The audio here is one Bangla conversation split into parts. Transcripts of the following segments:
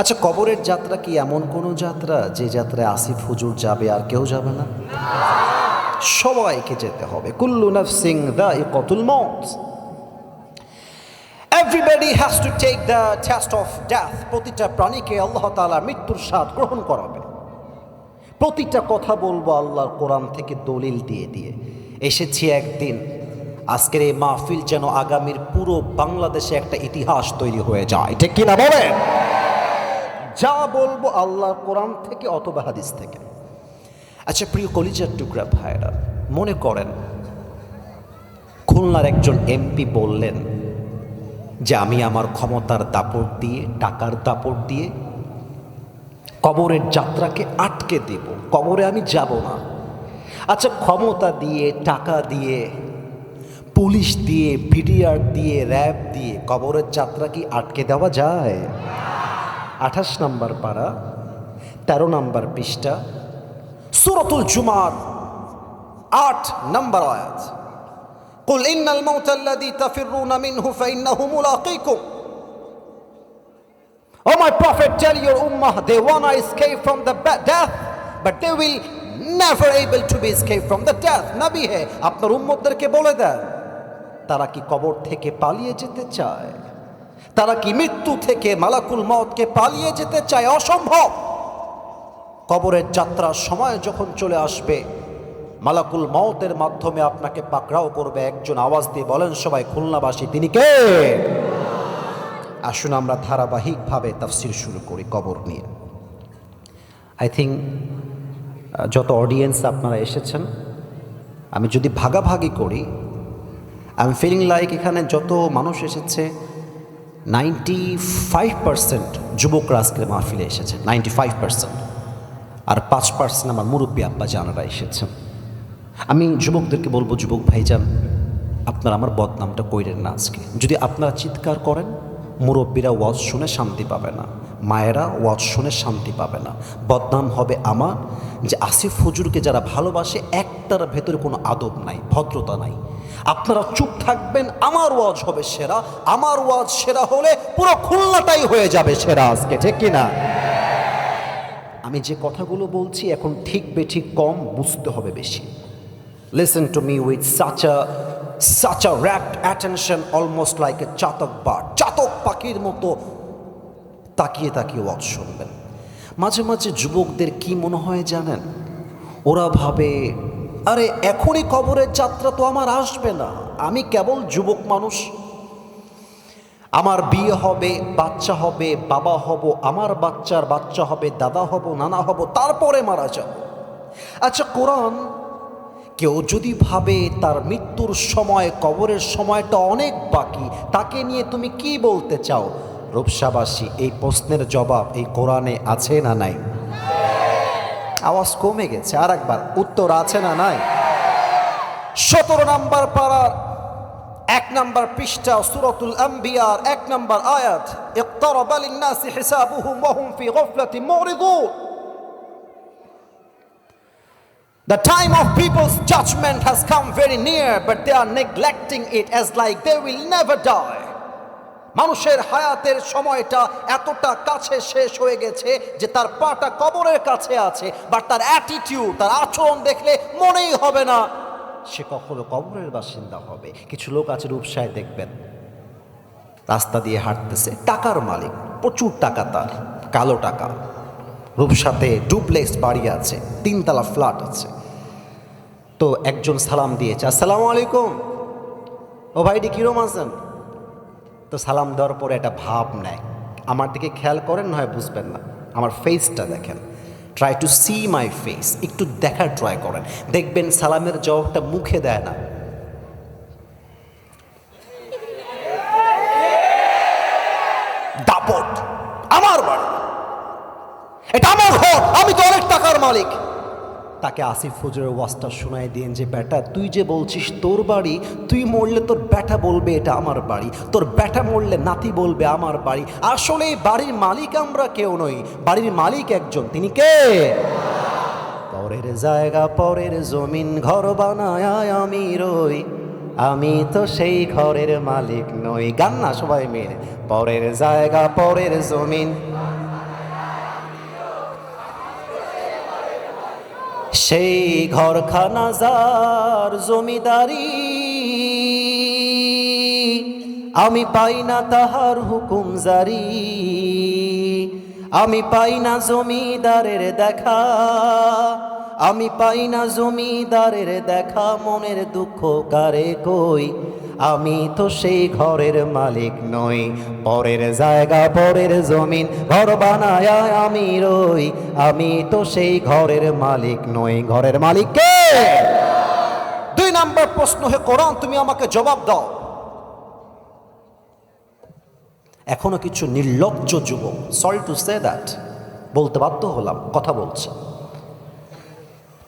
আচ্ছা, কবরের যাত্রা কি এমন কোনো যাত্রা যে যাত্রায় আসিফ হুজুর যাবে আর কেউ যাবে না? সবাইকে যেতে হবে। কুল্লু নাফসিন যায়িকাতুল মাউত। Everybody has to take the test of death. প্রতিটা প্রাণীকে আল্লাহ তাআলা মৃত্যুর স্বাদ গ্রহণ করাবে। প্রতিটা কথা বলবো আল্লাহর কোরআন থেকে দলিল দিয়ে দিয়ে। এসেছি একদিন, আজকের এই মাহফিল যেন আগামীর পুরো বাংলাদেশে একটা ইতিহাস তৈরি হয়ে যায়, ঠিক কিনা বলেন? যা বলবো আল্লাহর কোরআন থেকে অথবা হাদিস থেকে। আচ্ছা প্রিয় কলিজার টুকরা ভাইরা, মনে করেন খুলনার একজন এমপি বললেন যে আমি আমার ক্ষমতার দাপট দিয়ে, টাকার দাপট দিয়ে কবরের যাত্রাকে আটকে দেব, কবরে আমি যাব না। আচ্ছা, ক্ষমতা দিয়ে, টাকা দিয়ে, পুলিশ দিয়ে, বিডিআর দিয়ে, র্যাব দিয়ে কবরের যাত্রা কি আটকে দেওয়া যায়? 28 নম্বর পারা, 13 নম্বর পৃষ্ঠা, সূরাতুল জুমার 8 নম্বর আয়াত। কুল ইন্নাল মাউতাল্লাযী তাফিররুনা মিনহু ফাইন্নাহু মুলাকীকুম। Oh my prophet, tell your ummah they wanna escape from the death, but they will never able to be escape from the death. নবী হে, আপনার উম্মতদেরকে বলে দেন, তারা কি কবর থেকে পালিয়ে যেতে চায়? তারা কি মৃত্যু থেকে, মালাকুল মউতকে পালিয়ে যেতে চায়? অসম্ভব। কবরের যাত্রার সময় যখন চলে আসবে, মালাকুল মউতের মাধ্যমে আপনাকে পাকড়াও করবে একজন। আওয়াজ দিয়ে বলেন সবাই, খুলনাবাসী তিনি কে? আসুন আমরা ধারাবাহিকভাবে তাফসীর শুরু করি কবর নিয়ে। আই থিঙ্ক যত অডিয়েন্স আপনারা এসেছেন, আমি যদি ভাগাভাগি করি, আই এম ফিলিং লাইক এখানে যত মানুষ এসেছে 95% যুবকরা আজকের মাহফিলে এসেছেন, 95%। আর 5% আমার মুরব্বী আব্বা জানারা এসেছেন। আমি যুবকদেরকে বলবো, যুবক ভাইজান, আপনারা আমার বদনামটা কইরেন না। আজকে যদি আপনারা চিৎকার করেন, মুরব্বীরা ওয়াজ শুনে শান্তি পাবে না, মায়েরা ওয়াজ শুনে শান্তি পাবে না। বদনাম হবে আমার, যে আসিফ হুজুরকে যারা ভালোবাসে একটার ভেতরে কোনো আদব নাই, ভদ্রতা নাই। আপনারা চুপ থাকবেন, আমার ওয়াজ হবে সেরা। আমার ওয়াজ সেরা হলে পুরো খুলনাটাই হয়ে যাবে সেরা আজকে, ঠিক কিনা? আমি যে কথাগুলো বলছি এখন ঠিক বেঠিক কম বুঝতে হবে বেশি। Listen to me with such a rapt attention, almost like a চাতক bird, চাতক পাখির মতো তাকিয়ে তাকিয়ে ওয়াজ শুনবেন। মাঝে মাঝে যুবকদের কি মনে হয় জানেন? ওরা ভাবে, আরে এখনই কবরের যাত্রা তো আমার আসবে না, আমি কেবল যুবক মানুষ, আমার বিয়ে হবে, বাচ্চা হবে, বাবা হব, আমার বাচ্চার বাচ্চা হবে, দাদা হব, নানা হব, তারপরে মারা যাব। আচ্ছা, কোরআন কেউ যদি ভাবে তার মৃত্যুর সময়, কবরের সময়টা অনেক বাকি, তাকে নিয়ে তুমি কি বলতে চাও? রূপসাবাসী, এই প্রশ্নের জবাব এই কোরআনে আছে না নাই? আওয়াজ কমে গেছে, আর একবার উত্তর আছে না নাই? 17 নম্বর পারার 1 নম্বর পৃষ্ঠা, সূরাতুল আম্বিয়ার 1 নম্বর আয়াত। ইকতারাবা লিন-নাসি হিসাবুহুম ওয়া হুম ফি গাফলাতিন মুরিদুন। The time of people's judgment has come very near, but they are neglecting it as like they will never die. মানুষের হায়াতের সময়টা এতটা কাছে শেষ হয়ে গেছে যে তার পাটা কবরের কাছে আছে, বাট তার অ্যাটিটিউড, তার আচরণ দেখলে মনেই হবে না সে কখনো কবরের বাসিন্দা হবে। কিছু লোক আছে রূপসায়, দেখবেন রাস্তা দিয়ে হাঁটতেছে, টাকার মালিক, প্রচুর টাকা তার, কালো টাকা। রূপসাতে ডুপ্লেক্স বাড়ি আছে, 3 তলা ফ্ল্যাট আছে। তো একজন সালাম দিয়েছে, আসসালামু আলাইকুম, ও ভাইটি কিরম আছেন? তো সালাম দেওয়ার পরে একটা ভাব নেয়, আমার দিকে খেয়াল করেন, না হয় বুঝবেন না, আমার ফেসটা দেখেন, try to see my face, একটু দেখার ট্রাই করেন, দেখবেন সালামের জবাবটা মুখে দেয় না, দাপট, আমার বাড়ি, এটা আমার ঘর, আমি তো অনেক টাকার মালিক। তাকে আসিফ হুজুরের ওয়াজটা শোনায় দিন যে, বেটা তুই যে বলছিস তোর বাড়ি, তুই মরলে তোর বেটা বলবে এটা আমার বাড়ি, তোর বেটা মরলে নাতি বলবে আমার বাড়ি। আসলে বাড়ির মালিক আমরা কেউ নই, বাড়ির মালিক একজন, তিনি কে? পরের জায়গা, পরের জমিন, ঘর বানায় আমি রই, আমি তো সেই ঘরের মালিক নই। গান না সবাই মিলে, পরের জায়গা, পরের জমিন, সেই ঘরখানা যার জমিদারি, আমি পাই না তাহার হুকুম জারি, আমি পাই না জমিদারের দেখা, আমি পাই না জমিদারের দেখা, মনের দুঃখ কারে কই, আমি তো সেই ঘরের মালিক নই, পরের জায়গা পরের জমিন ঘর বানায়া আমি রই, আমি তো সেই ঘরের মালিক নই, ঘরের মালিক কে? 2 নম্বর প্রশ্ন, হে কোরআন তুমি আমাকে জবাব দাও। এখনো কিছু নির্লজ্জ যুবক, সরি টু সে দ্যাট, বলতে বাধ্য হলাম, কথা বলছে,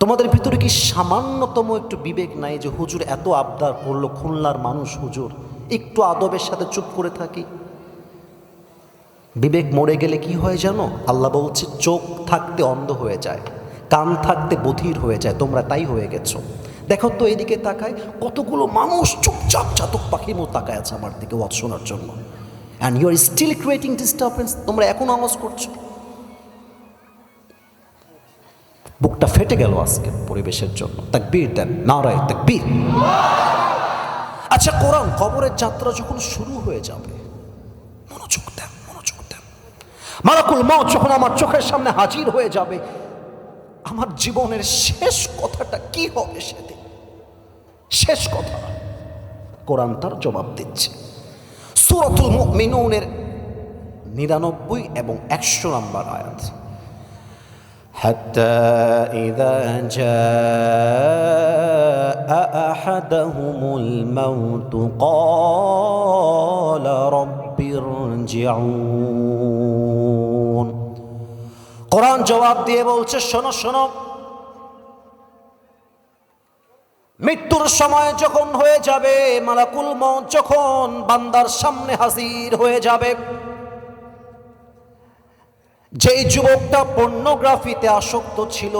তোমাদের ভিতরে কি সামান্যতম একটু বিবেক নাই যে হুজুর এত আবদার করলো, খুলনার মানুষ হুজুর, একটু আদবের সাথে চুপ করে থাকি? বিবেক মরে গেলে কি হয় জানো? আল্লাহ বলছে চোখ থাকতে অন্ধ হয়ে যায়, কান থাকতে বধির হয়ে যায়, তোমরা তাই হয়ে গেছো। দেখো তো এইদিকে তাকায়, কতগুলো মানুষ চুপচাপ চাতক পাখির মতো তাকায় আছে আমার দিকে ওয়াজ শোনার জন্য, and you are still creating disturbance, তোমরা এখন আওয়াজ করছো। বুকটা ফেটে গেল আজকে পরিবেশের জন্য। তাকবীর দেন, নারায়ে তাকবীর। আচ্ছা, কোরআন কবরের যাত্রা যখন শুরু হয়ে যাবে, মনোযোগ দেন, মনোযোগ দেন, মালাকুল মউত যখন আমার চোখের সামনে হাজির হয়ে যাবে, আমার জীবনের শেষ কথাটা কি হবে সেদিন? শেষ কথা কোরআন তার জবাব দিচ্ছে। সূরাতুল মুমিনুনের 99 এবং 100 নম্বর আয়াত। حتى إذا جاء أحدهم الموت قال رب ارجعون। কোরআন জবাব দিয়ে বলছে, শোনো শোনো, মৃত্যুর সময় যখন হয়ে যাবে, মালাকুল মউত যখন বান্দার সামনে হাজির হয়ে যাবে, যেই যুবকটা পর্নোগ্রাফিতে আসক্ত ছিল,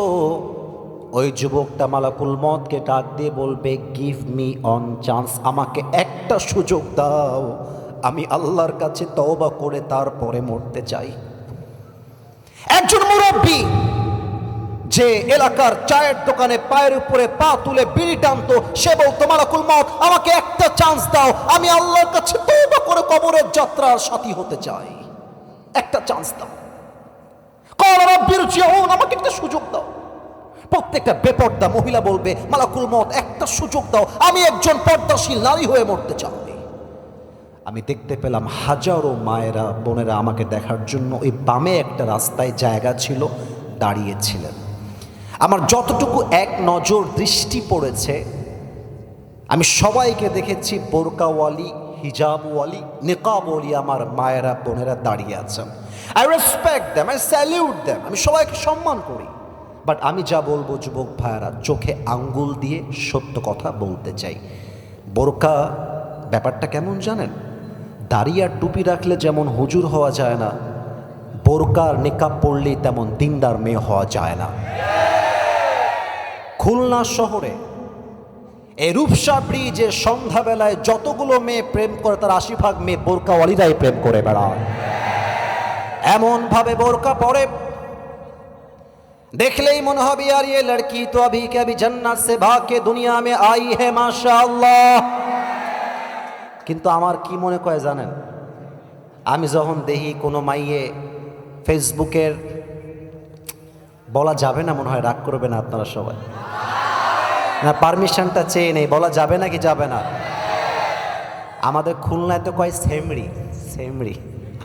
ওই যুবকটা মালাকুল মউতকে ডাক দিয়ে বলবে, গিভ মি অন চান্স, আমাকে একটা সুযোগ দাও, আমি আল্লাহর কাছে তওবা করে তারপরে মরতে চাই। একজন মুরব্বী যে এলাকার চায়ের দোকানে পায়ের উপরে পা তুলে বিড়ি টানতো, সে বলতো, মালাকুল মউত আমাকে একটা চান্স দাও, আমি আল্লাহর কাছে তওবা করে কবরের যাত্রার সাথী হতে চাই, একটা চান্স দাও, আমাকে একটা সুযোগ দাও। প্রত্যেকটা বেপর্দা মহিলা বলবে, মালাকুল মউত একটা সুযোগ দাও, আমি একজন পর্দাশীল নারী হয়ে মরতে চাই। আমি দেখতে পেলাম হাজারো মায়েরা বোনেরা আমাকে দেখার জন্য ওই বামে একটা রাস্তায় জায়গা ছিল, দাঁড়িয়েছিলেন। আমার যতটুকু এক নজর দৃষ্টি পড়েছে, আমি সবাইকে দেখেছি বোরকাওয়ালি, হিজাবওয়ালি, নিকাবওয়ালি আমার মায়েরা বোনেরা দাঁড়িয়ে আছেন। I respect them, I salute them, আমি সবাইকে সম্মান করি। বাট আমি যা বলবো যুবক ভাইয়েরা, চোখে আঙ্গুল দিয়ে সত্য কথা বলতে চাই। বোরকা ব্যাপারটা কেমন জানেন? দাড়ি আর টুপি রাখলে যেমন হুজুর হওয়া যায় না, বোরকার নিকাব পড়লেই তেমন দিনদার মেয়ে হওয়া যায় না। খুলনা শহরে এই রূপসা ব্রিজে সন্ধ্যাবেলায় যতগুলো মেয়ে প্রেম করে, তার 80% মেয়ে বোরকাওয়ালিরাই প্রেম করে বেড়ায়। এমন ভাবে বোরকা পরে দেখলেই মনে হবে यार ये लड़की तो अभी के अभी जन्नत से भाग के दुनिया में आई है माशाअल्लाह। কিন্তু আমার কি মনে কয় জানেন, আমি যখন দেখি কোনো মাইয়ে ফেসবুকের, বলা যাবে না মনে হয়, রাগ করবে না আপনারা সবাই, না পারমিশনটা চেয়ে নেই, বলা যাবে না কি যাবে না? আমাদের খুলনায় তো কয় সেমরি, সেমরি,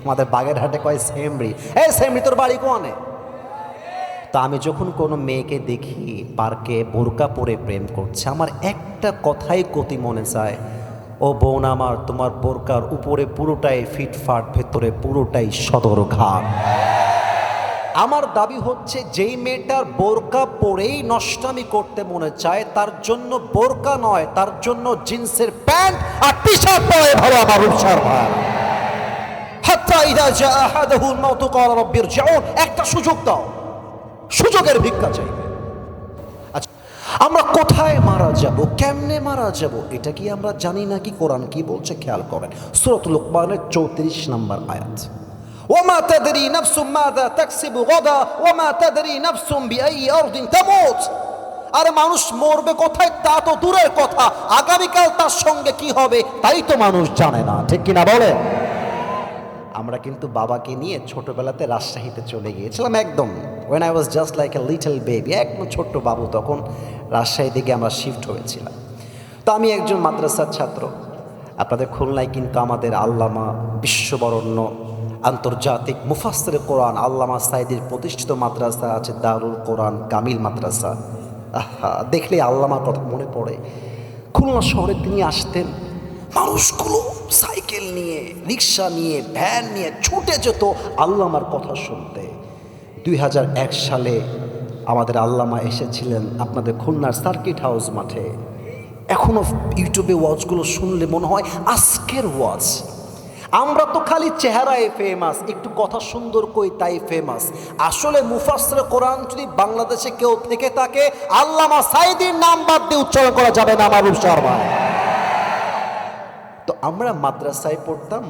আমাদের বাগেরহাটে কয় সেমরি, এই সেমরি তোর বাড়ি কোনে? তা আমি যখন কোনো মেয়েকে দেখি পার্কে বোরকা পরে প্রেম করছে, আমার একটা কথাই গতি মনে চায়, ও বোন আমার, তোমার বোরকার উপরে পুরোটাই ফিটফাট, ভেতরে পুরোটাই সদরঘাট। আমার দাবি হচ্ছে, যেই মেয়েটার বোরকা পরেই নষ্টামি করতে মনে চায়, তার জন্য বোরকা নয়, তার জন্য জিন্সের প্যান্ট আর টি শার্ট পরে ভালো আমার উৎসার ভাই। হাত্তা ইযা জা আহাদুহুল মাউত ক্বালা রাব্বি ইরজিউন, একটা সুযোগ দাও, সুযোগের ভিক্ষা চাইবে। আচ্ছা, আমরা কোথায় মারা যাব, কেমনে মারা যাব, এটা কি আমরা জানি নাকি? কোরআন কি বলছে খেয়াল করেন, সূরাতুল লুকমানের 34 নম্বর আয়াত। ওয়ামা তাদরি নাফসুম মাযা তাকসিবু গাদা ওয়ামা তাদরি নাফসুম বিআইয়ি আরদিন তামুত। আরে মানুষ মরবে কোথায় তা তো দূরের কথা, আগামীকাল তার সঙ্গে কি হবে তাই তো মানুষ জানে না, ঠিক কিনা বলে? আমরা কিন্তু বাবাকে নিয়ে ছোটবেলাতে রাজশাহীতে চলে গিয়েছিলাম, একদম when I was just like a little baby, একদম ছোট্ট বাবু, তখন রাজশাহী থেকে আমরা শিফট হয়েছিলাম। তো আমি একজন মাদ্রাসার ছাত্র। আপনাদের খুলনায় কিন্তু আমাদের আল্লামা বিশ্ববরণ্য আন্তর্জাতিক মুফাসসিরে কোরআন আল্লামা সাইদির প্রতিষ্ঠিত মাদ্রাসা আছে, দারুল কোরআন কামিল মাদ্রাসা। আহা, দেখলে আল্লামার কথা মনে পড়ে। খুলনা শহরে তিনি আসতেন, মানুষগুলো সাইকেল নিয়ে, রিক্সা নিয়ে, ভ্যান নিয়ে ছুটে যেত আল্লামার কথা শুনতে। 2001 সালে আমাদের আল্লামা এসেছিলেন আপনাদের খুলনার সার্কিট হাউস মাঠে। এখনও ইউটিউবে ওয়াজগুলো শুনলে মনে হয় আজকের ওয়াজ। আমরা তো খালি চেহারায় ফেমাস, একটু কথা সুন্দর কই তাই ফেমাস। আসলে মুফাসসিরে কোরআন যদি বাংলাদেশে কেউ থেকে থাকে, আল্লামা সাইদির নাম বাদ দিয়ে উচ্চারণ করা যাবে না আমার শর্মা। তো আমরা মাদ্রাসায় পড়তাম,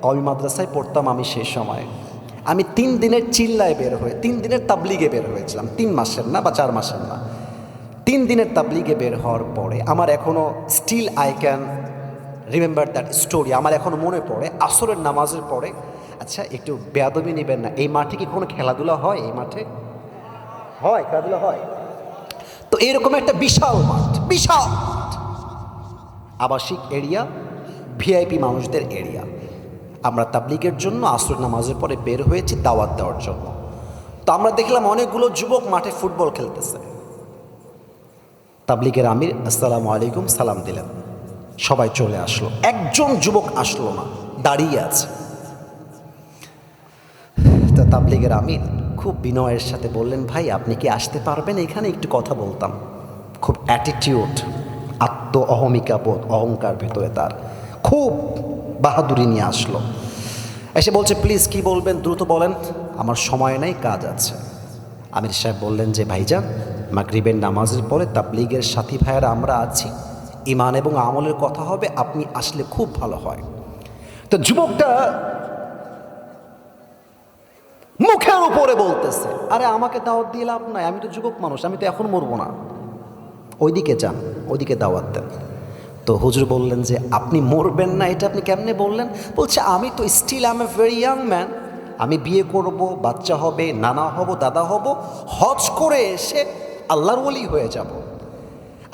কওমি মাদ্রাসায় পড়তাম আমি সেই সময়। আমি 3 দিনের চিল্লায় বের হয়ে, 3 দিনের তাবলিগে বের হয়েছিলাম, 3 মাসের না বা 4 মাসের না, 3 দিনের তাবলিগে বের হওয়ার পরে আমার এখনও still I can remember that story. আমার এখনও মনে পড়ে আসরের নামাজের পরে, আচ্ছা একটু বেয়াদবি নেবেন না, এই মাঠে কি কোনো খেলাধুলা হয়? এই মাঠে হয় খেলাধুলা হয়? তো এরকম একটা বিশাল মাঠ, বিশাল আবাসিক এরিয়া, ভিআইপি মানুষদের এরিয়া। আমরা তাবলিগের জন্য আসরের নামাজের পরে বের হয়েছি দাওয়াত দেওয়ার জন্য। তো আমরা দেখলাম অনেকগুলো যুবক মাঠে ফুটবল খেলতেছে। তাবলিগের আমির আসসালামু আলাইকুম সালাম দিলেন, সবাই চলে আসলো, একজন যুবক আসলো না, দাঁড়িয়ে আছে। তা তাবলিগের আমির খুব বিনয়ের সাথে বললেন, ভাই আপনি কি আসতে পারবেন, এখানে একটু কথা বলতাম। খুব অ্যাটিটিউড, আত্ম অহমিকা বোধ, অহংকার ভেতরে তার, খুব বাহাদুরি নিয়ে আসলো। এসে বলছে প্লিজ কি বলবেন দ্রুত বলেন, আমার সময় নেই, কাজ আছে। আমির সাহেব বললেন যে ভাইজান, মাগরিবের নামাজের পরে তাবলিগের সাথী ভাইয়েরা আমরা আছি, ঈমান এবং আমলের কথা হবে, আপনি আসলে খুব ভালো হয়। তো যুবকটা মুখের উপরে বলতেছে, আরে আমাকে দাওয়াত দিয়ে লাভ নাই, আমি তো যুবক মানুষ, আমি তো এখন মরবো না, ওইদিকে যান, ওইদিকে দাওয়াত দেন। তো হুজুর বললেন যে আপনি মরবেন না, এটা আপনি কেমনে বললেন? বলছে আমি তো still I am a very young man, আমি বিয়ে করব, বাচ্চা হবে, নানা হব, দাদা হব, হজ করে এসে আল্লাহর ওলি হয়ে যাব।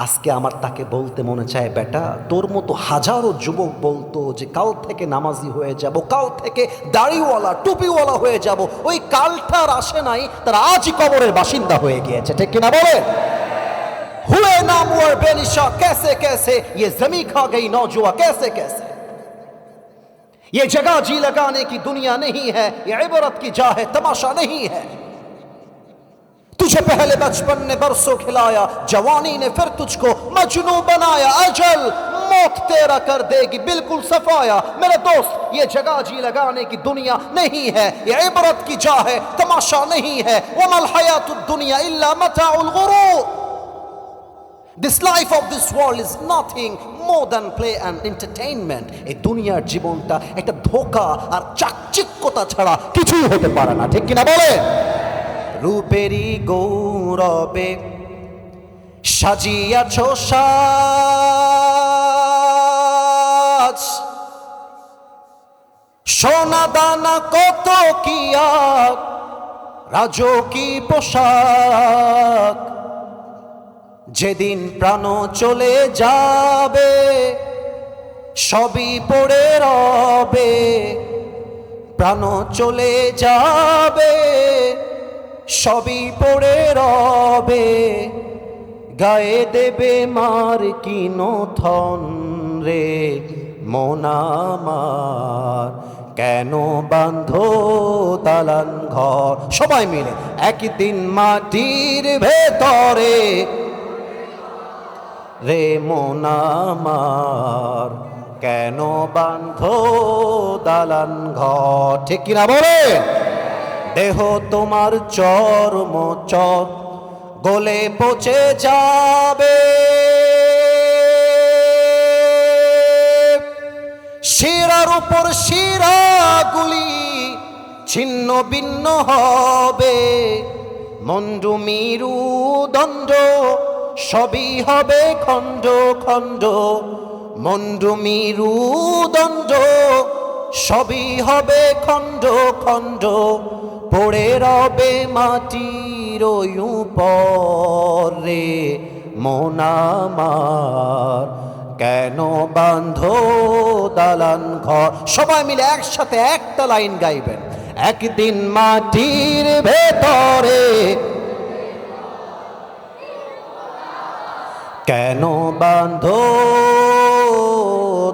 আজকে আমার তাকে বলতে মনে চায়, বেটা তোর মতো হাজারো যুবক বলতো যে কাল থেকে নামাজি হয়ে যাব, কাল থেকে দাড়িওয়ালা টুপিওয়ালা হয়ে যাব, ওই কালটার আসে নাই, তারা আজই কবরের বাসিন্দা হয়ে গিয়েছে, ঠিক কিনা বলে? हुए नामुअर बेनिशा कैसे कैसे, ये जमी खा गई नौजुआ कैसे कैसे। ये जगह जी लगाने की दुनिया नहीं है, ये इबरत की जा है, तमाशा नहीं है। तुझे पहले बचपन ने बरसों खिलाया, जवानी ने फिर तुझको मजनू बनाया, अजल मौत तेरा कर देगी बिल्कुल सफाया। मेरे दोस्त ये जगह जी लगाने की दुनिया नहीं है, ये इबरत की जा है, तमाशा नहीं है। वमल हयातुद दुनिया इल्ला मताउल गुरूर। This life of this world is nothing more than play and entertainment. এই দুনিয়ার জীবনটা একটা ধোঁকা আর চাকচিক্যতা ছাড়া কিছুই হতে পারে না, ঠিক কিনা বলে? রূপেরই গৌরবে সাজিয়াছ সাজ, সোনা দানা কত কি আগ, রাজকী পোশাক। যেদিন প্রাণ চলে যাবে সবই পড়ে রবে, প্রাণ চলে যাবে সবই পড়ে রবে। গায়ে দেবে মার কিনো থন রে মন আমার, কেন বাঁধো দালান ঘর। সবাই মিলে একদিন মাটির ভেতরে রে মন আমার, কেন বাঁধো দালান ঘর, ঠিক কিনা বলে? দেহ তোমার চর্ম চর গলে পচে যাবে, শিরার উপর শিরাগুলি ছিন্ন ভিন্ন হবে। মন্ডু মিরু দণ্ড সবই হবে খণ্ড খণ্ড, মন্ডু মিরু দণ্ড সবই হবে খণ্ড খণ্ড, পড়ে রবে মাটির উপরে মন আমার, কেন বাঁধো দালান ঘর। সবাই মিলে একসাথে একটা লাইন গাইবেন, একদিন মাটির ভেতরে কেন বাঁধো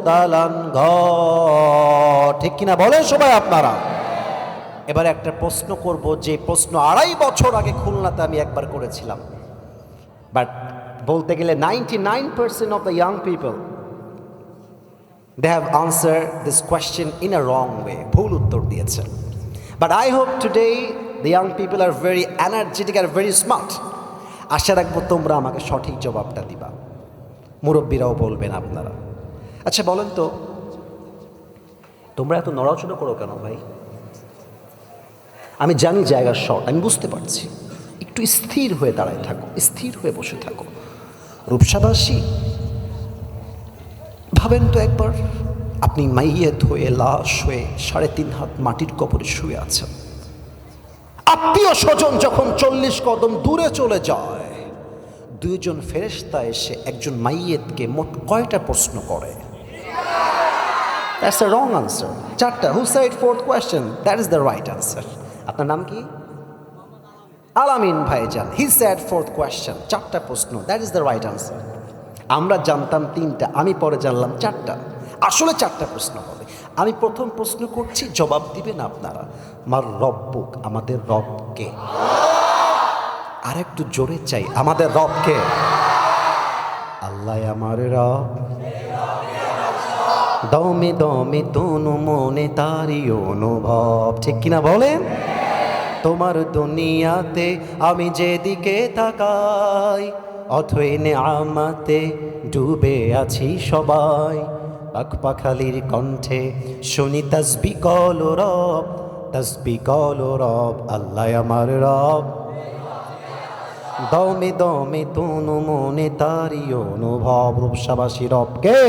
দালান ঘর। ঠিক কিনা বলেন সবাই আপনারা? এবার একটা প্রশ্ন করব, যে প্রশ্ন 2.5 বছর আগে খুলনাতে আমি একবার করেছিলাম, বাট বলতে গেলে 99% of the young people they have answered this question in a wrong way, ভুল উত্তর দিয়েছে। But I hope today the young people are very energetic and very smart. আশা রাখবো তোমরা আমাকে সঠিক জবাবটা দিবা, মুরব্বীরাও বলবেন আপনারা। আচ্ছা বলেন তো, তোমরা এত নড়াচড়া করো কেন ভাই? আমি জানি জায়গার শর্ট, আমি বুঝতে পারছি, একটু স্থির হয়ে দাঁড়ায় থাকো, স্থির হয়ে বসে থাকো। রূপসাবাসী ভাবেন তো একবার, আপনি মাইয়েত হয়ে লাশ হয়ে 3.5 হাত মাটির কবরে শুয়ে আছেন, আত্মীয় স্বজন যখন 40 কদম দূরে চলে যায়, 2 জন ফেরেশতা এসে একজন মাইয়েতকে মোট কয়টা প্রশ্ন করে? That's the wrong answer. 4টা। Who said 4th question? That is the right answer. আপনার নাম কি? আলামিন ভাইজান। He said 4th question. 4টা প্রশ্ন, that is the right answer. আমরা জানতাম 3টা, আমি পরে জানলাম 4টা। আসলে 4টা প্রশ্ন হবে। আমি প্রথম প্রশ্ন করছি, জবাব দিবেন আপনারা। মার রব্বুক, আমাদের রবকে। আর একটু জোরে চাই, আমাদের রবকে। আল্লাহ আমার রব, দমে দমে তনু মনে তারি অনুভব। ঠিক কিনা বলেন? তোমার দুনিয়াতে আমি যেদিকে তাকাই, অথই নেয়ামতে ডুবে আছি সবাই। পাখপাখালির কণ্ঠে শুনি তাসবিহ কলো রব, তাসবিহ কলো রব, আল্লাহ আমার রব। দমে দমে তনু মনে তারি অনুভব। রূপসাবাসী রবকে।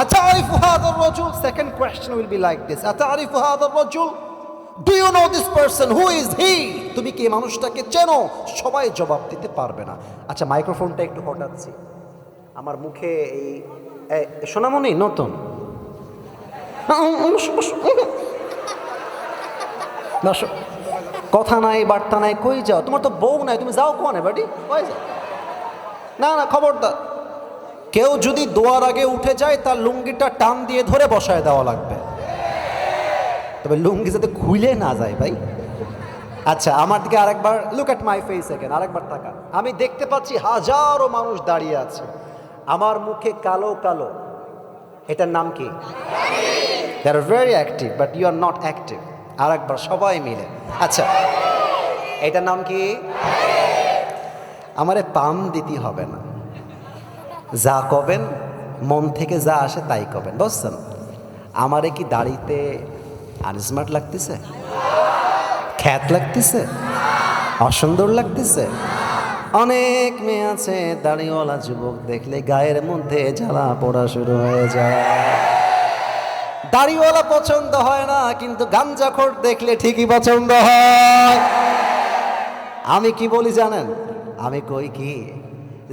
আতারিফু হাযার রাজুল। Second question will be like this. আতারিফু হাযার Rajul? Do you know this person? Who is he? তুমি কি মানুষটাকে চেনো? সবাই জবাব দিতে পারবে না। আচ্ছা মাইক্রোফোনটা একটু হটাচ্ছি, আমার মুখে এই সোনামণি নতুন কথা নাই বার্তা নাই, কই যাও? তোমার তো বউ নাই, তুমি যাও কোনে বাড়ি? কই যাও? না না, খবরদার, কেউ যদি দোয়ার আগে উঠে যায় তার লুঙ্গিটা টান দিয়ে ধরে বসায় দেওয়া লাগবে, তবে লুঙ্গি যাতে খুলে না যায় ভাই। আচ্ছা আমার দিকে আরেকবার, look at my face again, আরেকবার তাকা। আমি দেখতে পাচ্ছি হাজারো মানুষ দাঁড়িয়ে আছে, আমার মুখে কালো কালো, এটার নাম কি? They are very active but you are not active. আরেকবার সবাই মিলে। আচ্ছা এটার নাম কি? আমারে পাম দিতে হবে না, যা কবেন মন থেকে যা আসে তাই কবেন, বুঝছেন? আমারে কি দাড়িতে আনস্মার্ট লাগতেছে, খ্যাত লাগতেছে, অসুন্দর লাগতেছে? অনেক মেয়ে আছে দাড়িওয়ালা যুবক দেখলে গায়ের মধ্যে জ্বালা পোড়া শুরু হয়ে যায়। দাড়িওয়ালা পছন্দ হয় না, কিন্তু গাঞ্জাখোর দেখলে ঠিকই পছন্দ হয়। আমি কি বলি জানেন? আমি কই কি,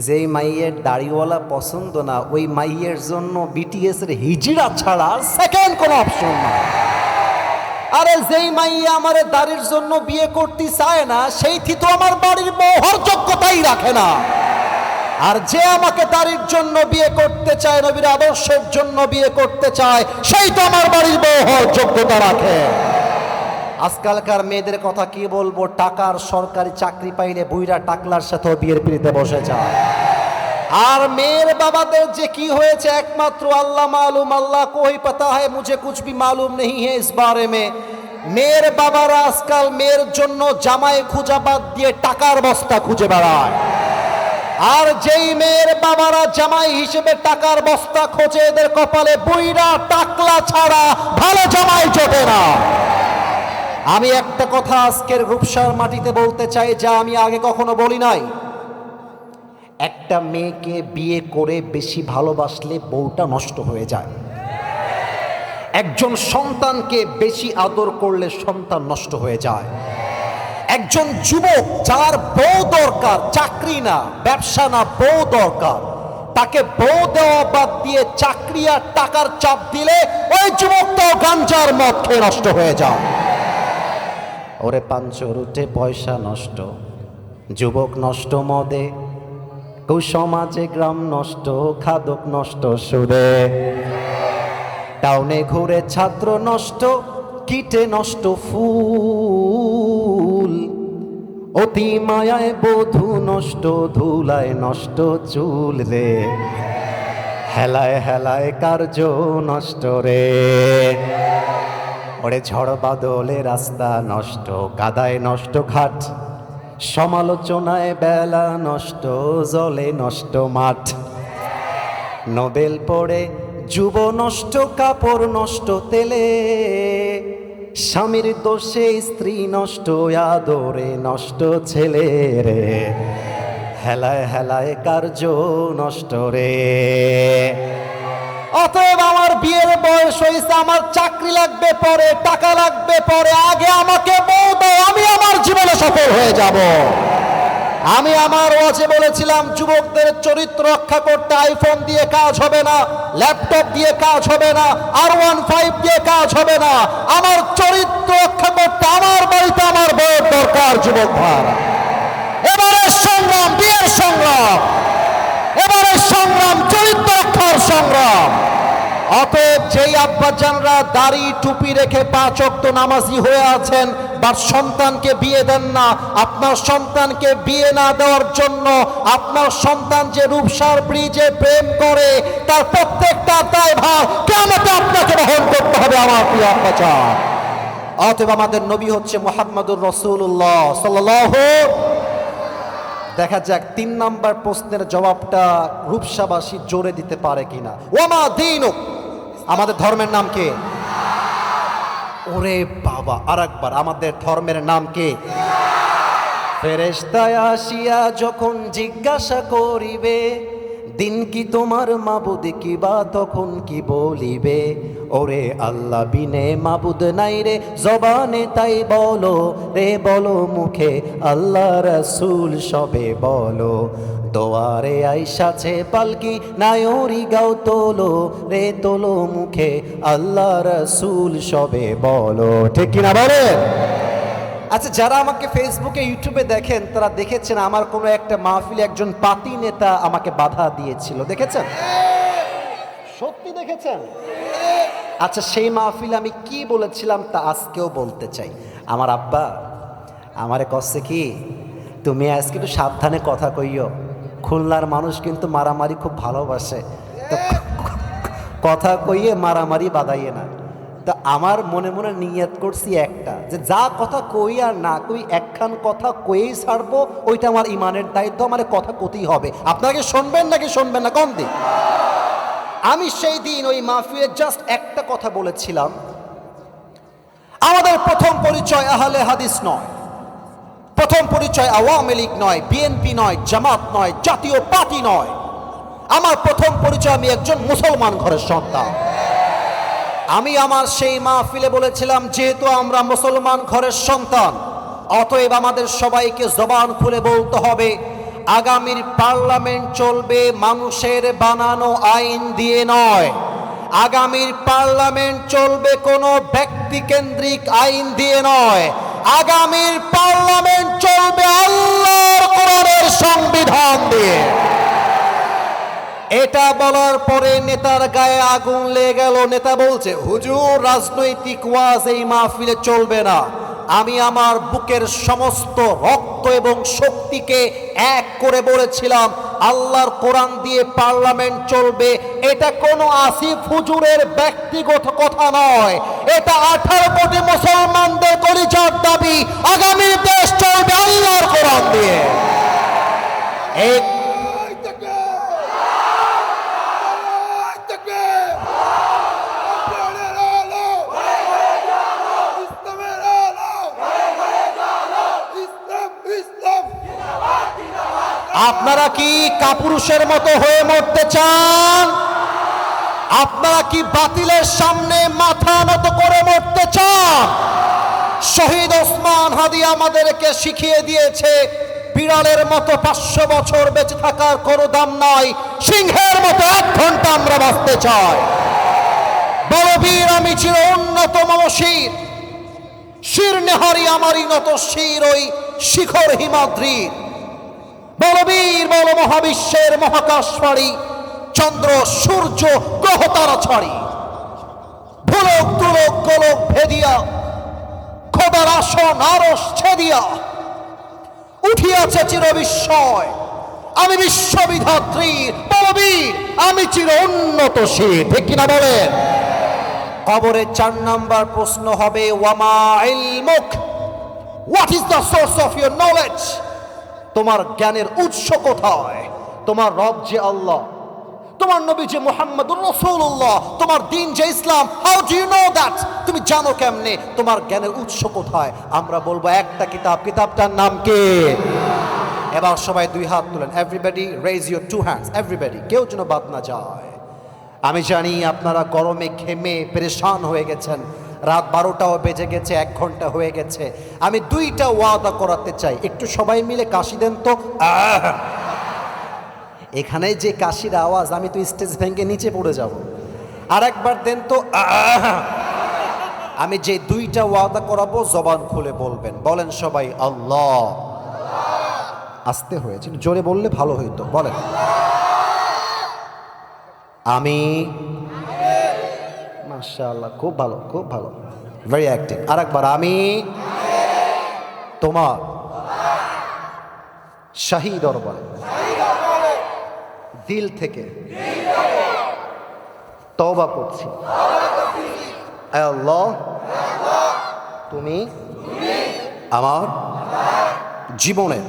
যেই মাইয়ের দাড়িওয়ালা পছন্দ না, ওই মাইয়ের জন্য বিটিএস এর হিজড়া ছাড়া সেকেন্ড কোনো অপশন না। আরে যেই মাইয়া আমার দাড়ির জন্য বিয়ে করতে চায় না, সেই তো আমার বাড়ির বউ হওয়ার যোগ্যতাই রাখে না। আর যে আমাকে দাড়ির জন্য বিয়ে করতে চায়, নবীর আদর্শের জন্য বিয়ে করতে চায়, সেই তো আমার বাড়ির বউ হওয়ার যোগ্যতা রাখে। আজকালকার মেয়েদের কথা কি বলবো, টাকার সরকারি চাকরি পাইলে বুইরা টাকলার সাথেও বিয়ের পিড়িতে বসে যায়। আর মেয়ের বাবাদের যে কি হয়েছে একমাত্র আল্লাহ মালুম, আল্লাহ को ही पता है, मुझे कुछ भी मालूम नहीं है इस बारे में। মেয়ের বাবারা আজকাল মেয়ের জন্য জামাই খুঁজা বাদ দিয়ে টাকার বস্তা খুঁজে বেড়ায়। আর যেই মেয়ের বাবারা জামাই হিসেবে টাকার বস্তা খোঁজে, এদের কপালে বুইরা টাকলা ছাড়া ভালো জামাই জোটে না। আমি একটা কথা আজকের রূপসার মাটিতে বলতে চাই, যা আমি আগে কখনো বলি নাই। একটা মেয়েকে বিয়ে করে বেশি ভালোবাসলে বউটা নষ্ট হয়ে যায়। একজন সন্তানকে বেশি আদর করলে সন্তান নষ্ট হয়ে যায়। একজন যুবক যার বউ দরকার, চাকরি না, ব্যবসা না, বউ দরকার, তাকে বউ দেওয়া বাদ দিয়ে চাকরি আর টাকার চাপ দিলে ওই যুবকটাও গাঞ্জার মদ খেয়ে নষ্ট হয়ে যায়। ওরে পাঞ্চর উঠে পয়সা নষ্ট, যুবক নষ্ট মদে, কুসমাজে গ্রাম নষ্ট, খাদক নষ্ট সুরে, টাউনে ঘুরে ছাত্র নষ্ট, কিটে নষ্ট ফুল, অতি মায়ায় বধূ নষ্ট, ধুলায় নষ্ট চুল রে, হেলায় হেলায় কার্য নষ্ট রে। ওরে ঝড় বাদলে রাস্তা নষ্ট, কাদায় নষ্ট ঘাট, সমালোচনায় বেলা নষ্ট, জলে নষ্ট মাঠ, নোবেল পড়ে যুব নষ্ট, কাপড় নষ্ট তেলে, স্বামীর দোষে স্ত্রী নষ্ট, আদরে নষ্ট ছেলে রে, হেলায় হেলায় কার্য নষ্ট রে। অতএব আমার বিয়ের বয়স হয়েছে, আমার চাকরি লাগবে পরে, টাকা লাগবে পরে, আগে আমাকে বউ দাও, আমি আমার জীবনে সফল হয়ে যাব। আমি আমার ওয়াজে বলেছিলাম, যুবকদের চরিত্র রক্ষা করতে আইফোন দিয়ে কাজ হবে না, ল্যাপটপ দিয়ে কাজ হবে না, R15 দিয়ে কাজ হবে না। আমার চরিত্র রক্ষা করতে আমার বাড়িতে আমার বউয়ের দরকার। যুবক ভাইরা, এবারের সংগ্রাম বিয়ের সংগ্রাম, এবারের সংগ্রাম চরিত্র রক্ষার সংগ্রাম। অতএব যেই আব্বাজানরা দাড়ি টুপি রেখে 5 ওয়াক্ত নামাজি হয়ে আছেন, বা সন্তানকে বিয়ে দেন না, আপনার সন্তানকে বিয়ে না দেওয়ার জন্য আপনার সন্তান যে রূপসার ব্রিজে প্রেম করে, তার প্রত্যেকটা দায়ভার কিয়ামতে আপনাকে বহন করতে হবে আমার প্রিয় আব্বাজান। অতএব আমাদের নবী হচ্ছে মুহাম্মদুর রাসূলুল্লাহ সাল্লাল্লাহু। দেখা যাক 3 নাম্বার প্রশ্নের জবাবটা রূপসাবাসী জোরে দিতে পারে কিনা। ওয়ামা দীনুক, আমাদের ধর্মের নাম কি? ওরে বাবা, আরেকবার, আমাদের ধর্মের নাম কি? ফেরেশতায় আসিয়া যখন জিজ্ঞাসা করিবে, দিন কি তোমার মাবুদ কি, বা তখন কি বলিবে? ওরে আল্লাহ বিনে মাবুদ নাই রে, জবানে তাই বলো রে, বলো মুখে আল্লাহ রাসূল সবে বলো। দোয়ারে আইসাছে পালকি, নায়রি গাও তোলো রে, তোলো মুখে আল্লাহ রাসূল সবে বলো। ঠিক কিনা বলে? আচ্ছা, যারা আমাকে ফেসবুকে ইউটিউবে দেখেন, তারা দেখেছেন আমার কোনো একটা মাহফিলে একজন পাতি নেতা আমাকে বাধা দিয়েছিল, দেখেছেন? সত্যি দেখেছেন? আচ্ছা, সেই মাহফিলে আমি কি বলেছিলাম তা আজকেও বলতে চাই। আমার আব্বা আমারে কচ্ছে কি, তুমি আজকে একটু সাবধানে কথা কইও, খুলনার মানুষ কিন্তু মারামারি খুব ভালোবাসে, তো কথা কইয়ে মারামারি বাদাইয়ে না। তা আমার মনে মনে নিয়ত করছি একটা, যে যা কথা কই আর না কই, একখান কথা কয়েই ছাড়বো, ওইটা আমার ইমানের দায়িত্ব, আমার কথা কতেই হবে। আপনাকে শুনবেন নাকি শুনবেন না? কম দিন। আমি সেই দিন ওই মাহফিলে জাস্ট একটা কথা বলেছিলাম, আমাদের প্রথম পরিচয় আহলে হাদিস নয়, প্রথম পরিচয় আওয়ামী লীগ নয়, বিএনপি নয়, জামাত নয়, জাতীয় পার্টি নয়। আমার প্রথম পরিচয়, আমি একজন মুসলমান ঘরের সন্তান। আমি আমার সেই মাহফিলে বলেছিলাম, যেহেতু আমরা মুসলমান ঘরের সন্তান, অতএব আমাদের সবাইকে জবান খুলে বলতে হবে, আগামীর পার্লামেন্ট চলবে মানুষের বানানো আইন দিয়ে নয়, আগামীর পার্লামেন্ট চলবে কোনো ব্যক্তিকেন্দ্রিক আইন দিয়ে নয়, আগামীর পার্লামেন্ট চলবে আল্লাহর কোরআনের সংবিধান দিয়ে। এটা বলার পরে নেতার গায়ে আগুন লেগে গেল। নেতা বলছে, হুজুর রাজনৈতিক ওয়াজ এই মাহফিলে চলবে না। আমি আমার বুকের সমস্ত রক্ত এবং শক্তিকে এক করে বলেছিলাম, আল্লাহর কোরআন দিয়ে পার্লামেন্ট চলবে। এটা কোনো আসিফ হুজুরের ব্যক্তিগত কথা নয়, এটা 18 কোটি মুসলমানদের কলিজার দাবি। আগামী দেশ চলবে আল্লাহর কোরআন দিয়ে। আপনারা কি কাপুরুষের মতো হয়ে মরতে চান? আপনারা কি বাতিলের সামনে মাথা নত করে মরতে চান? শহীদ ওসমান হাদি আমাদেরকে শিখিয়ে দিয়েছে, বিড়ালের মতো 500 বছর বেঁচে থাকার কোনো দাম নাই, সিংহের মতো 1 ঘন্টা আমরা বাঁচতে চাই। বলবীর আমি চির অন্যতম শির, শির নেহারি আমারই নত শির ওই শিখর হিমাদ্রির। বলবীর বল মহাবিশ্বের মহাকাশ পাড়ি, চন্দ্র সূর্য গ্রহ তারা ছাড়ি, ভুলক তুলক গোলক ভেদিয়া, খোদার আসন আরশ ছেদিয়া, উঠিয়াছে চির বিস্ময়, আমি বিশ্ববিধাত্রীর বলবীর, আমি চির উন্নত শির। ঠিক কিনা বলেন? কবরে 4 নাম্বার প্রশ্ন হবে, ওয়ামা ইলমুক, what is the source of your knowledge? তোমার জ্ঞানের উৎস কোথায়? তোমার রব যে আল্লাহ, তোমার নবী যে মুহাম্মদুর রাসূলুল্লাহ, তোমার দ্বীন যে ইসলাম, how do you know that? তুমি জানো কেমনে? তোমার জ্ঞানের উৎস কোথায়? আমরা বলবো একটা কিতাব, কিতাবটার নাম কি? এবার সবাই 2 হাত তুলেন, everybody raise your 2 hands, everybody, কেউ যেন বাদ না যায়। আমি জানি আপনারা গরমে ঘেমে পেরেশান হয়ে গেছেন, রাত 12টাও বেজে গেছে, 1 ঘন্টা হয়ে গেছে। আমি 2টা ওয়াদা করাতে চাই, একটু সবাই মিলে কাশি দেন তো। এখানে যে কাশির আওয়াজ, আমি তো স্টেজ ভেঙে নিচে পড়ে যাব। আর একবার দেন তো। আমি যে 2টা ওয়াদা করাবো জবান খুলে বলবেন। বলেন সবাই আল্লাহ। আসতে হয়েছে, জোরে বললে ভালো হইতো। বলেন আমি। মাশাআল্লাহ, খুব ভালো, খুব ভালো, ভেরি অ্যাক্টিভ। আর একবার আমি তোমার শাহী দরবারে দিল থেকে তওবা করছি, আয় আল্লাহ, তুমি আমার জীবনের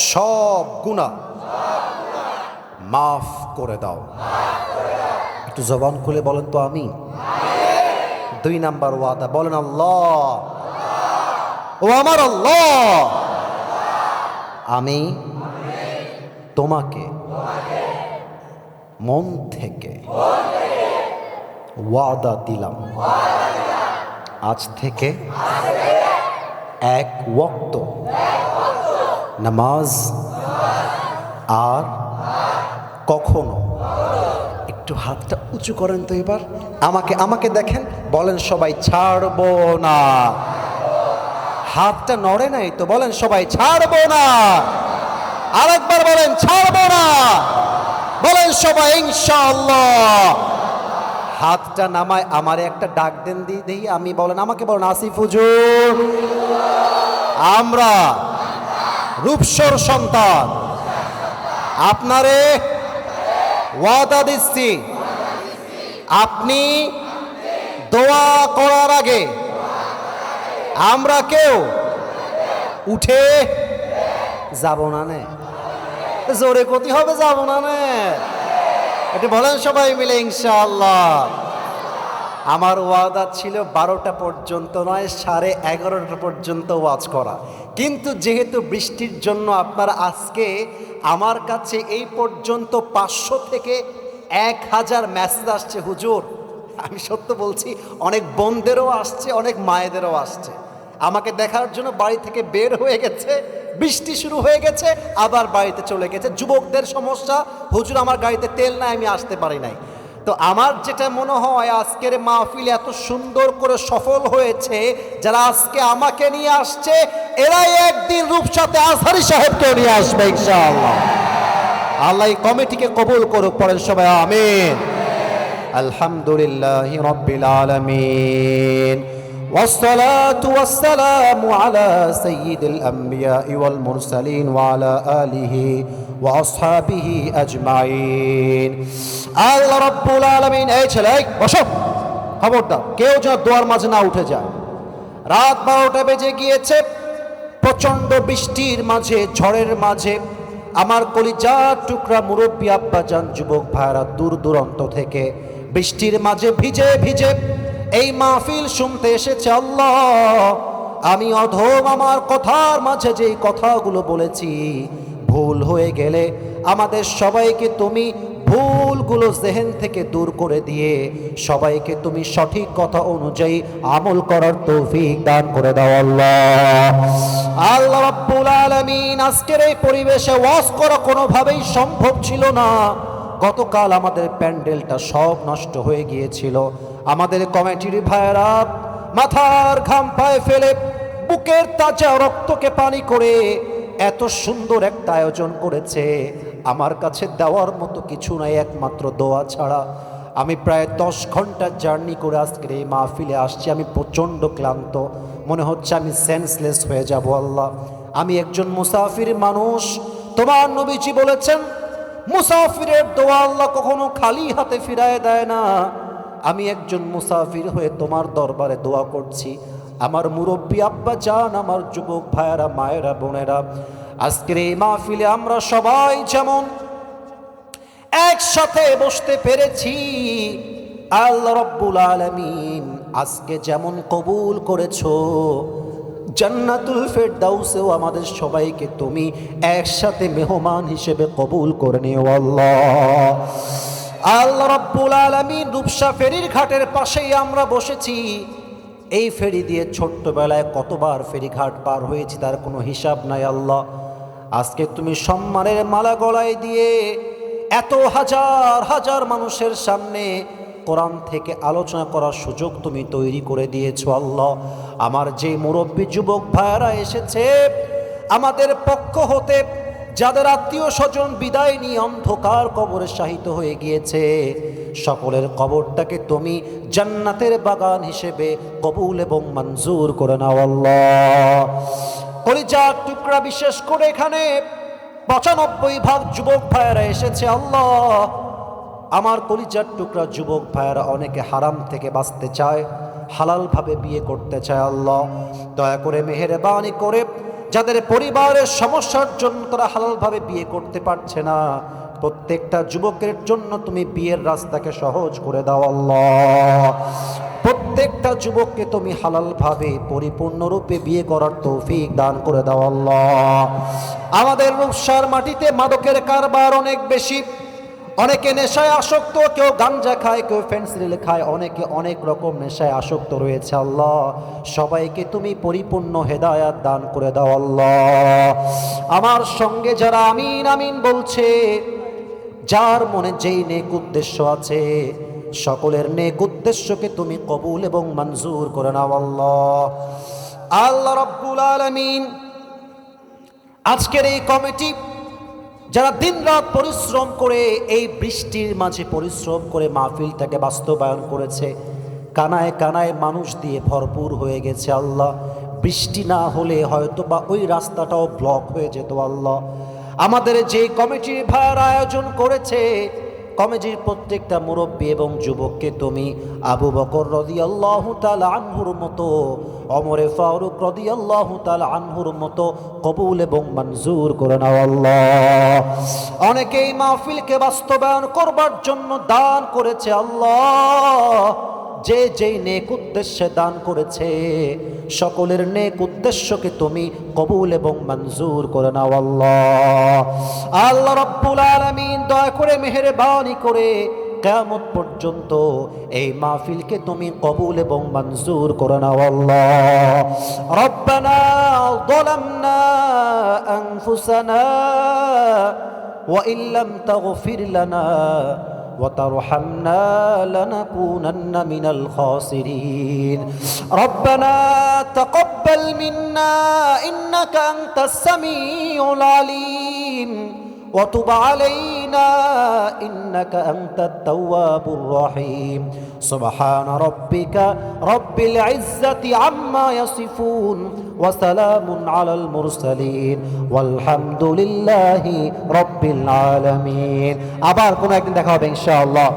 সব গুনাহ মাফ করে দাও। একটু জবান খুলে বলেন তো আমি। 2 নাম্বার ওয়াদা, বলেন আল্লাহ, ও আমার আল্লাহ, আমি তোমাকে মন থেকে ওয়াদা দিলাম, আজ থেকে 1 ওয়াক্ত নামাজ আর কখনো। একটু হাতটা উঁচু করেন তো এবার, আমাকে দেখেন, বলেন সবাই ছাড়বো না। হাতটা নড়ে নাই তো, বলেন সবাই ছাড়বো না। আরেকবার বলেন ছাড়বো না। বলেন সবাই ইনশাআল্লাহ। হাতটা নামায় আমারে একটা ডাক দেন দিই, আমি বলেন, আমাকে বলেন আসিফ হুজুর, আমরা রূপসর সন্তান আপনারে ওয়াদা দিচ্ছি, আপনি দোয়া করার আগে আমরা কেউ উঠে যাব না। নে জোরে ক্ষতি হবে, যাব না। নে এটা বলেন সবাই মিলে ইনশাআল্লাহ। আমার ওয়াদা ছিল 12টা পর্যন্ত নয়, 11:30 পর্যন্ত ওয়াজ করা, কিন্তু যেহেতু বৃষ্টির জন্য আপনারা আজকে আমার কাছে এই পর্যন্ত 500 থেকে 1000 মেসেজ আসছে। হুজুর, আমি সত্য বলছি, অনেক বোনদেরও আসছে, অনেক মায়েদেরও আসছে, আমাকে দেখার জন্য বাড়ি থেকে বের হয়ে গেছে, বৃষ্টি শুরু হয়ে গেছে, আবার বাড়িতে চলে গেছে। যুবকদের সমস্যা, হুজুর আমার গাড়িতে তেল নাই, আমি আসতে পারি নাই। তো আমার যেটা মনে হয়, আজকের মাহফিল এত সুন্দর করে সফল হয়েছে, যারা আজকে আমাকে নিয়ে আসছে, এরাই একদিন রূপসাতে আজহারী সাহেবকে নিয়ে আসবে ইনশাআল্লাহ। আল্লাহ এই কমিটিকে কবুল করুক, পড়েন সবাই আমিন। আলহামদুলিল্লাহি রাব্বিল আলামিন, والصلاة والسلام على سيد الأنبياء والمرسلين وعلى آله وأصحابه أجمعين। আল্লাহ রাব্বুল আলামিন। এই ছেলে বসো, খবরদার কেউ যেন দোয়ার মাঝে না উঠে যায়। রাত 12টা বেজে গিয়েছে, প্রচণ্ড বৃষ্টির মাঝে, ঝড়ের মাঝে আমার কলিজার টুকরা মুরব্বী আব্বাজান, যুবক ভাইরা দূর দূরান্ত থেকে বৃষ্টির মাঝে ভিজে ভিজে এই মাহফিল শুনতে এসেছে। আল্লাহ, আমি অধম, আমার কথার মাঝে যেই কথাগুলো বলেছি ভুল হয়ে গেলে আমাদের সবাইকে তুমি ভুলগুলো জেহেন থেকে দূর করে দিয়ে সবাইকে তুমি সঠিক কথা অনুযায়ী আমল করার তৌফিক দান করে দাও আল্লাহ। আল্লাহ রাব্বুল আলামিন, আজকের এই পরিবেশে ওয়াজ করা কোনোভাবেই সম্ভব ছিল না। গতকাল আমাদের প্যান্ডেলটা সব নষ্ট হয়ে গিয়েছিল। আমাদের কমিটির ভাইয়েরা মাথার ঘাম পায়ে ফেলে বুকের তাজা রক্তকে পানি করে এত সুন্দর একটা আয়োজন করেছে। আমার কাছে দেওয়ার মতো কিছু নাই একমাত্র দোয়া ছাড়া। আমি প্রায় 10 ঘন্টা জার্নি করে আজকের এই মাহফিলে আসছি। আমি প্রচণ্ড ক্লান্ত, মনে হচ্ছে আমি সেন্সলেস হয়ে যাব। আল্লাহ, আমি একজন মুসাফির মানুষ। তোমার নবীজি বলেছেন, মুসাফিরের দোয়া আল্লাহ কখনো খালি হাতে ফিরায় দেয় না। আমি একজন মুসাফির হয়ে তোমার দরবারে দোয়া করছি। আমার মুরব্বী আব্বা জান, আমার যুবক ভাইয়েরা, মায়েরা, বোনেরা, আজকের এই মাহফিলে আমরা সবাই যেমন একসাথে বসতে পেরেছি, আল্লাহ রাব্বুল আলামিন আজকে যেমন কবুল করেছো, জান্নাতুল ফেরদাউসেও আমাদের সবাইকে তুমি একসাথে মেহমান হিসেবে কবুল করে নিও আল্লাহ। আল্লাহ রাব্বুল আলামিন, রূপসা ফেরির ঘাটের পাশেই আমরা বসেছি। এই ফেরি দিয়ে ছোট্টবেলায় কতবার ফেরিঘাট পার হয়েছি তার কোনো হিসাব নাই আল্লাহ। আজকে তুমি সম্মানের মালা গলায় দিয়ে এত হাজার হাজার মানুষের সামনে কোরআন থেকে আলোচনা করার সুযোগ তুমি তৈরি করে দিয়েছো আল্লাহ। আমার যে মুরব্বী যুবক ভাইয়েরা এসেছে আমাদের পক্ষ হতে, যাদের আত্মীয় স্বজন বিদায় নিয়ে অন্ধকার কবরে শাহিত হয়ে গিয়েছে, সকলের কবরটাকে তুমি জান্নাতের বাগান হিসেবে কবুল এবং মঞ্জুর করে নাও আল্লাহ। কলিজার টুকরা বিশেষ করে এখানে 95% যুবক ভাইয়েরা এসেছে আল্লাহ। আমার কলিজার টুকরা যুবক ভাইয়েরা অনেকে হারাম থেকে বাঁচতে চায়, হালালভাবে বিয়ে করতে চায় আল্লাহ। দয়া করে মেহেরবানি করে যাদের পরিবারের সমস্যার জন্য তারা হালালভাবে বিয়ে করতে পারছে না, প্রত্যেকটা যুবকের জন্য তুমি বিয়ের রাস্তাকে সহজ করে দাও আল্লাহ। প্রত্যেকটা যুবককে তুমি হালালভাবে পরিপূর্ণরূপে বিয়ে করার তৌফিক দান করে দাও আল্লাহ। আমাদের রূপসার মাটিতে মাদকের কারবার অনেক বেশি। অনেকে নেশায় আসক্ত, কেউ গাঞ্জা খায়, কেউ ফেন্সিডিল খায়, অনেকে অনেক রকম নেশায় আসক্ত রয়েছে আল্লাহ। সবাইকে তুমি পরিপূর্ণ হেদায়াত দান করে দাও আল্লাহ। আমার সঙ্গে যারা আমিন আমিন বলছে, যার মনে যেই নেক উদ্দেশ্য আছে, সকলের নেক উদ্দেশ্যকে তুমি কবুল এবং মঞ্জুর করে নাও আল্লাহ। আল্লাহ রাব্বুল আলামিন, আজকের এই কমিটি যারা দিনরাত পরিশ্রম করে এই বৃষ্টির মাঝে পরিশ্রম করে মাহফিলটাকে বাস্তবায়ন করেছে, কানায় কানায় মানুষ দিয়ে ভরপুর হয়ে গেছে আল্লাহ। বৃষ্টি না হলে হয়তো বা ওই রাস্তাটাও ব্লক হয়ে যেত আল্লাহ। আমাদের যে কমিটির ভাইয়ের আয়োজন করেছে, কমিটির প্রত্যেকটা মুরব্বী এবং যুবককে তুমি আবু বকর রাদিয়াল্লাহু তাআলা আনহুর মতো, ওমরে ফারুক রাদিয়াল্লাহু তাআলা আনহুর মতো কবুল এবং মঞ্জুর করে নাও আল্লাহ। অনেকেই মাহফিলকে বাস্তবায়ন করবার জন্য দান করেছে আল্লাহ। যে যেই নেক উদ্দেশ্যে দান করেছে, সকলের নেক উদ্দেশ্যকে তুমি কবুল এবং মঞ্জুর করে নাও আল্লাহ। আল্লাহ রাব্বুল আলামিন, দয়া করে মেহেরবানি করে কিয়ামত পর্যন্ত এই মাহফিলকে তুমি কবুল এবং মঞ্জুর করে নাও আল্লাহ। রব্বানা যালামনা আনফুসানা ওয়া ইল্লাম তাগফির লানা وترحمنا لنكونن من الخاسرين ربنا تقبل منا إنك أنت السميع العليم وتب علينا إنك أنت التواب الرحيم سبحان ربك رب العزة عما يصفون وسلام على المرسلين والحمد لله رب العالمين আবার কোন একদিন দেখা হবে ইনশাআল্লাহ।